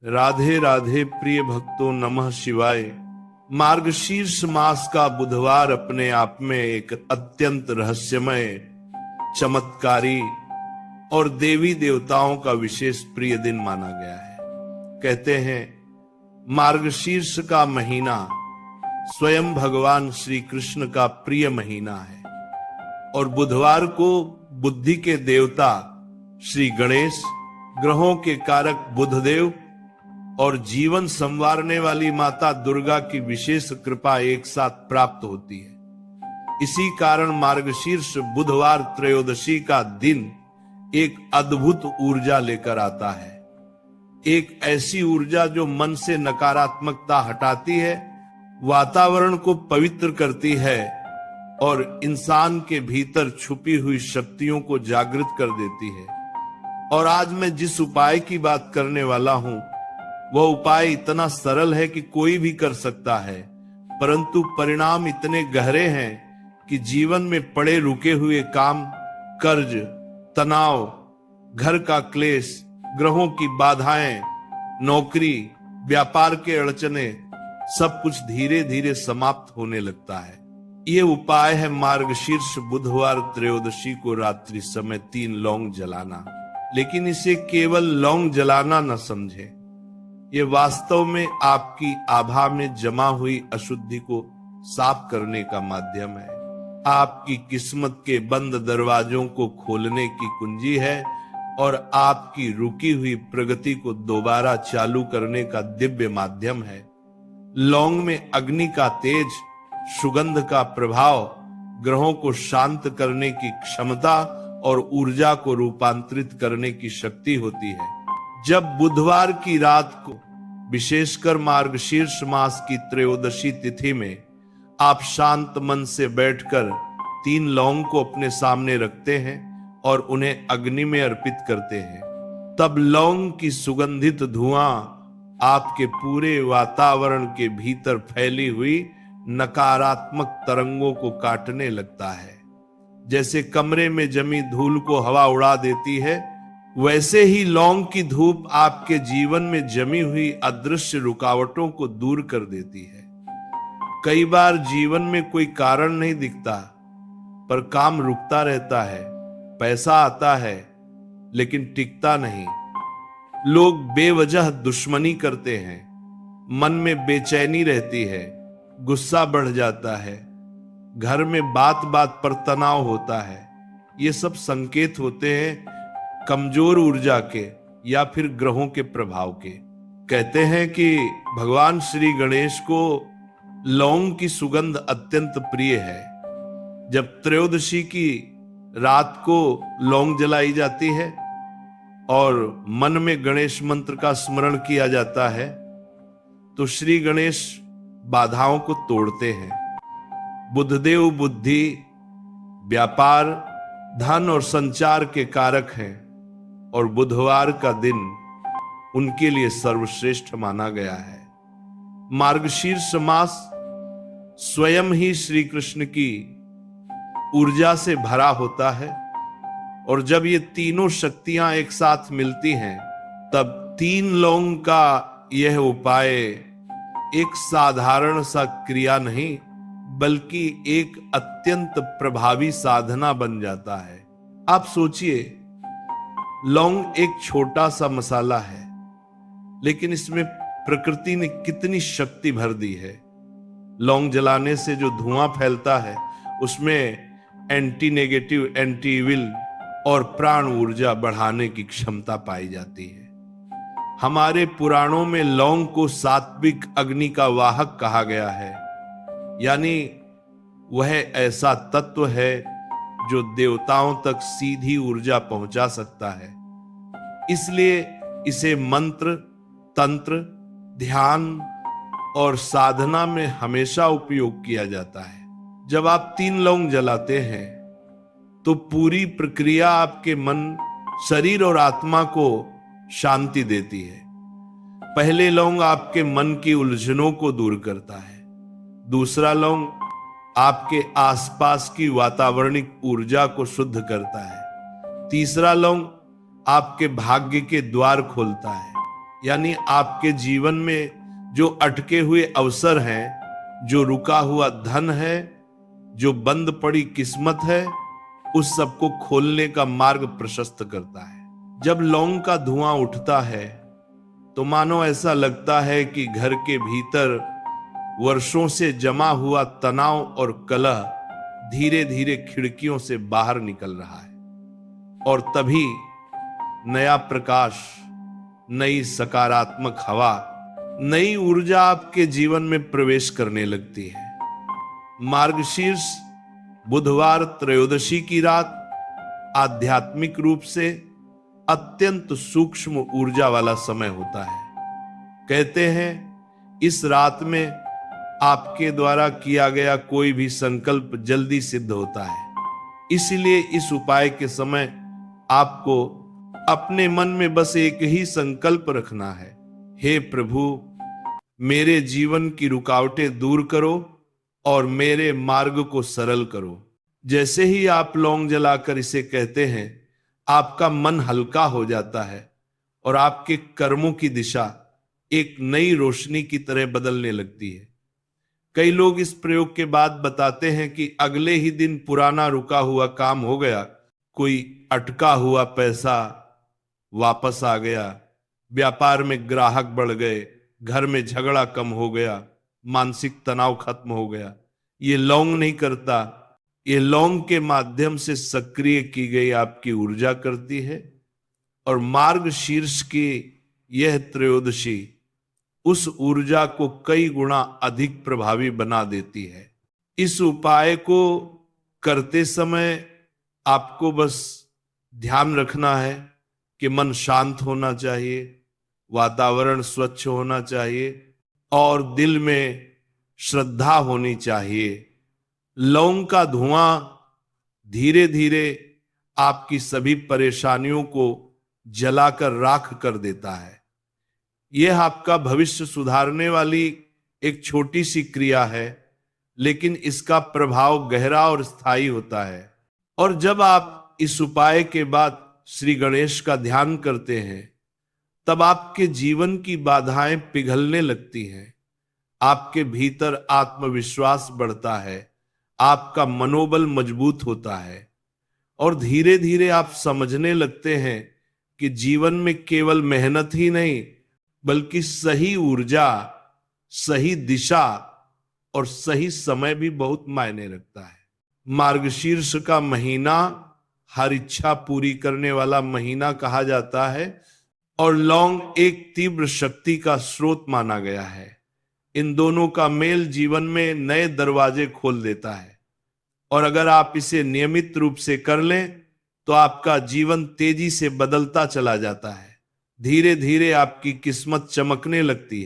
राधे राधे प्रिय भक्तों, नमः शिवाय। मार्गशीर्ष मास का बुधवार अपने आप में एक अत्यंत रहस्यमय, चमत्कारी और देवी देवताओं का विशेष प्रिय दिन माना गया है। कहते हैं मार्गशीर्ष का महीना स्वयं भगवान श्री कृष्ण का प्रिय महीना है और बुधवार को बुद्धि के देवता श्री गणेश, ग्रहों के कारक बुधदेव और जीवन संवारने वाली माता दुर्गा की विशेष कृपा एक साथ प्राप्त होती है। इसी कारण मार्गशीर्ष बुधवार त्रयोदशी का दिन एक अद्भुत ऊर्जा लेकर आता है। एक ऐसी ऊर्जा जो मन से नकारात्मकता हटाती है, वातावरण को पवित्र करती है और इंसान के भीतर छुपी हुई शक्तियों को जागृत कर देती है। और आज मैं जिस उपाय की बात करने वाला हूं, वह उपाय इतना सरल है कि कोई भी कर सकता है, परंतु परिणाम इतने गहरे हैं कि जीवन में पड़े रुके हुए काम, कर्ज, तनाव, घर का क्लेश, ग्रहों की बाधाएं, नौकरी, व्यापार के अड़चने, सब कुछ धीरे धीरे समाप्त होने लगता है। ये उपाय है मार्गशीर्ष बुधवार त्रयोदशी को रात्रि समय 3 लौंग जलाना। लेकिन इसे केवल लौंग जलाना न समझे, ये वास्तव में आपकी आभा में जमा हुई अशुद्धि को साफ करने का माध्यम है। आपकी किस्मत के बंद दरवाजों को खोलने की कुंजी है और आपकी रुकी हुई प्रगति को दोबारा चालू करने का दिव्य माध्यम है। लौंग में अग्नि का तेज, सुगंध का प्रभाव, ग्रहों को शांत करने की क्षमता और ऊर्जा को रूपांतरित करने की शक्ति होती है। जब बुधवार की रात को, विशेषकर मार्गशीर्ष मास की त्रयोदशी तिथि में, आप शांत मन से बैठकर 3 लौंग को अपने सामने रखते हैं और उन्हें अग्नि में अर्पित करते हैं, तब लौंग की सुगंधित धुआं आपके पूरे वातावरण के भीतर फैली हुई नकारात्मक तरंगों को काटने लगता है। जैसे कमरे में जमी धूल को हवा उड़ा देती है, वैसे ही लौंग की धूप आपके जीवन में जमी हुई अदृश्य रुकावटों को दूर कर देती है। कई बार जीवन में कोई कारण नहीं दिखता, पर काम रुकता रहता है, पैसा आता है लेकिन टिकता नहीं। लोग बेवजह दुश्मनी करते हैं, मन में बेचैनी रहती है, गुस्सा बढ़ जाता है, घर में बात बात पर तनाव होता है। ये सब संकेत होते हैं कमजोर ऊर्जा के या फिर ग्रहों के प्रभाव के। कहते हैं कि भगवान श्री गणेश को लौंग की सुगंध अत्यंत प्रिय है। जब त्रयोदशी की रात को लौंग जलाई जाती है और मन में गणेश मंत्र का स्मरण किया जाता है, तो श्री गणेश बाधाओं को तोड़ते हैं। बुधदेव बुद्धि, व्यापार, धन और संचार के कारक हैं और बुधवार का दिन उनके लिए सर्वश्रेष्ठ माना गया है। मार्गशीर्ष मास स्वयं ही श्री कृष्ण की ऊर्जा से भरा होता है और जब ये तीनों शक्तियां एक साथ मिलती हैं, तब 3 लौंग का यह उपाय एक साधारण सा क्रिया नहीं, बल्कि एक अत्यंत प्रभावी साधना बन जाता है। आप सोचिए, लौंग एक छोटा सा मसाला है, लेकिन इसमें प्रकृति ने कितनी शक्ति भर दी है। लौंग जलाने से जो धुआं फैलता है, उसमें एंटी नेगेटिव, एंटी इविल और प्राण ऊर्जा बढ़ाने की क्षमता पाई जाती है। हमारे पुराणों में लौंग को सात्विक अग्नि का वाहक कहा गया है, यानी वह ऐसा तत्व है जो देवताओं तक सीधी ऊर्जा पहुंचा सकता है। इसलिए इसे मंत्र, तंत्र, ध्यान और साधना में हमेशा उपयोग किया जाता है। जब आप 3 लौंग जलाते हैं तो पूरी प्रक्रिया आपके मन, शरीर और आत्मा को शांति देती है। पहले लौंग आपके मन की उलझनों को दूर करता है। दूसरा लौंग आपके आसपास की वातावरणिक ऊर्जा को शुद्ध करता है। तीसरा लौंग आपके भाग्य के द्वार खोलता है यानी आपके जीवन में जो अटके हुए अवसर हैं, जो रुका हुआ धन है, जो बंद पड़ी किस्मत है, उस सबको खोलने का मार्ग प्रशस्त करता है। जब लौंग का धुआं उठता है तो मानो ऐसा लगता है कि घर के भीतर वर्षों से जमा हुआ तनाव और कलह धीरे धीरे खिड़कियों से बाहर निकल रहा है, और तभी नया प्रकाश, नई सकारात्मक हवा, नई ऊर्जा आपके जीवन में प्रवेश करने लगती है। मार्गशीर्ष बुधवार त्रयोदशी की रात आध्यात्मिक रूप से अत्यंत सूक्ष्म ऊर्जा वाला समय होता है। कहते हैं इस रात में आपके द्वारा किया गया कोई भी संकल्प जल्दी सिद्ध होता है। इसलिए इस उपाय के समय आपको अपने मन में बस एक ही संकल्प रखना है, हे प्रभु, मेरे जीवन की रुकावटें दूर करो और मेरे मार्ग को सरल करो। जैसे ही आप लौंग जलाकर इसे कहते हैं, आपका मन हल्का हो जाता है और आपके कर्मों की दिशा एक नई रोशनी की तरह बदलने लगती है। कई लोग इस प्रयोग के बाद बताते हैं कि अगले ही दिन पुराना रुका हुआ काम हो गया, कोई अटका हुआ पैसा वापस आ गया, व्यापार में ग्राहक बढ़ गए, घर में झगड़ा कम हो गया, मानसिक तनाव खत्म हो गया। ये लौंग नहीं करता, ये लौंग के माध्यम से सक्रिय की गई आपकी ऊर्जा करती है। और मार्ग शीर्ष की यह त्रयोदशी उस ऊर्जा को कई गुना अधिक प्रभावी बना देती है। इस उपाय को करते समय आपको बस ध्यान रखना है कि मन शांत होना चाहिए, वातावरण स्वच्छ होना चाहिए और दिल में श्रद्धा होनी चाहिए। लौंग का धुआं धीरे धीरे आपकी सभी परेशानियों को जलाकर राख कर देता है। यह आपका भविष्य सुधारने वाली एक छोटी सी क्रिया है, लेकिन इसका प्रभाव गहरा और स्थायी होता है। और जब आप इस उपाय के बाद श्री गणेश का ध्यान करते हैं, तब आपके जीवन की बाधाएं पिघलने लगती हैं, आपके भीतर आत्मविश्वास बढ़ता है, आपका मनोबल मजबूत होता है और धीरे धीरे आप समझने लगते हैं कि जीवन में केवल मेहनत ही नहीं, बल्कि सही ऊर्जा, सही दिशा और सही समय भी बहुत मायने रखता है। मार्गशीर्ष का महीना हर इच्छा पूरी करने वाला महीना कहा जाता है और लौंग एक तीव्र शक्ति का स्रोत माना गया है। इन दोनों का मेल जीवन में नए दरवाजे खोल देता है और अगर आप इसे नियमित रूप से कर लें तो आपका जीवन तेजी से बदलता चला जाता है। धीरे धीरे आपकी किस्मत चमकने लगती है।